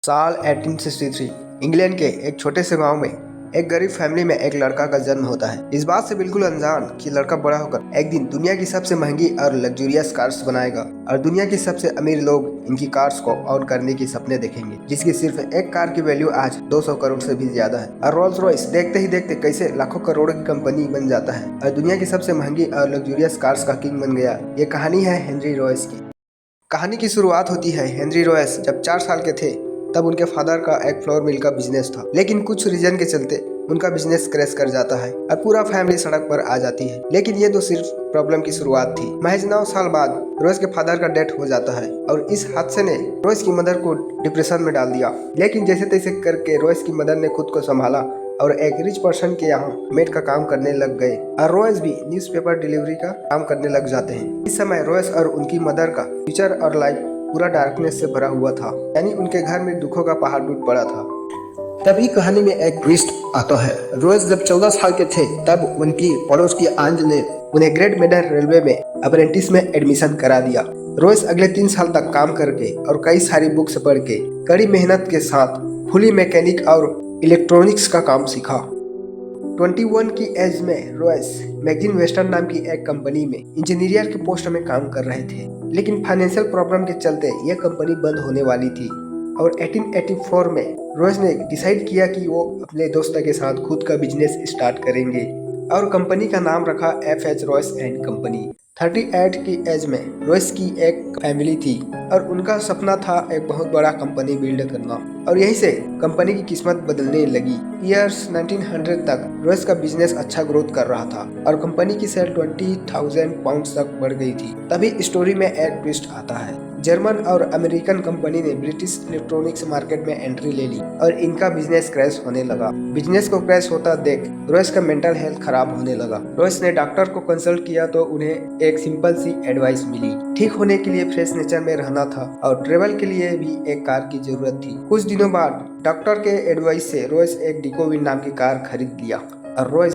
साल 1863 इंग्लैंड के एक छोटे से गांव में एक गरीब फैमिली में एक लड़का का जन्म होता है। इस बात से बिल्कुल अनजान कि लड़का बड़ा होकर एक दिन दुनिया की सबसे महंगी और लग्जूरियस कार्स बनाएगा और दुनिया के सबसे अमीर लोग इनकी कार्स को ऑन करने की सपने देखेंगे, जिसकी सिर्फ एक कार की वैल्यू आज 200 करोड़ से भी ज्यादा है। और रोल्स रॉयस देखते ही देखते कैसे लाखों करोड़ की कंपनी बन जाता है और दुनिया की सबसे महंगी और लग्जूरियस कार्स का किंग बन गया। ये कहानी है हेनरी रॉयस की। कहानी की शुरुआत होती है हेनरी रॉयस जब 4 साल के थे। तब उनके फादर का एक फ्लोर मिल का बिजनेस था, लेकिन कुछ रीजन के चलते उनका बिजनेस क्रैश कर जाता है और पूरा फैमिली सड़क पर आ जाती है। लेकिन ये तो सिर्फ प्रॉब्लम की शुरुआत थी। महज 9 साल बाद रॉयस के फादर का डेथ हो जाता है और इस हादसे ने रॉयस की मदर को डिप्रेशन में डाल दिया। लेकिन जैसे तैसे करके रॉयस की मदर ने खुद को संभाला और एक रिच पर्सन के यहाँ मेड का काम करने लग गए और रॉयस भी न्यूज़पेपर डिलीवरी का काम करने लग जाते हैं। इस समय रॉयस और उनकी मदर का फ्यूचर और लाइफ पूरा डार्कनेस से भरा हुआ था, यानी उनके घर में दुखों का पहाड़ टूट पड़ा था। तभी कहानी में एक ट्विस्ट आता है। रॉयस जब 14 साल के थे तब उनकी पड़ोस की आंट ने उन्हें ग्रेट मेडन रेलवे में अप्रेंटिस में एडमिशन करा दिया। रॉयस अगले 3 साल तक काम करके और कई सारी बुक्स पढ़ के कड़ी मेहनत के साथ फुली मैकेनिक और इलेक्ट्रॉनिक्स का काम सीखा। 21 की एज में रॉयस मैगजीन वेस्टर्न नाम की एक कंपनी में इंजीनियर के पोस्ट में काम कर रहे थे, लेकिन फाइनेंशियल प्रॉब्लम के चलते यह कंपनी बंद होने वाली थी। और 1884 में रॉयस ने डिसाइड किया कि वो अपने दोस्त के साथ खुद का बिजनेस स्टार्ट करेंगे और कंपनी का नाम रखा FH रॉयस एंड कंपनी। 38 की एज में रॉयस की एक फैमिली थी और उनका सपना था एक बहुत बड़ा कंपनी बिल्ड करना, और यहीं से कंपनी की किस्मत बदलने लगी। ईयर्स 1900 तक रॉयस का बिजनेस अच्छा ग्रोथ कर रहा था और कंपनी की सेल 20,000 पाउंड तक बढ़ गई थी। तभी स्टोरी में एक ट्विस्ट आता है। जर्मन और अमेरिकन कंपनी ने ब्रिटिश इलेक्ट्रॉनिक्स मार्केट में एंट्री ले ली और इनका बिजनेस क्रैश होने लगा। बिजनेस को क्रैश होता देख रॉयस का मेंटल हेल्थ खराब होने लगा। रॉयस ने डॉक्टर को कंसल्ट किया तो उन्हें एक सिंपल सी एडवाइस मिली। ठीक होने के लिए फ्रेश नेचर में रहना था और ट्रेवल के लिए भी एक कार की जरूरत थी। कुछ दिनों बाद डॉक्टर के एडवाइस से रॉयस एक डिकोविन नाम की कार खरीद लिया और रॉयस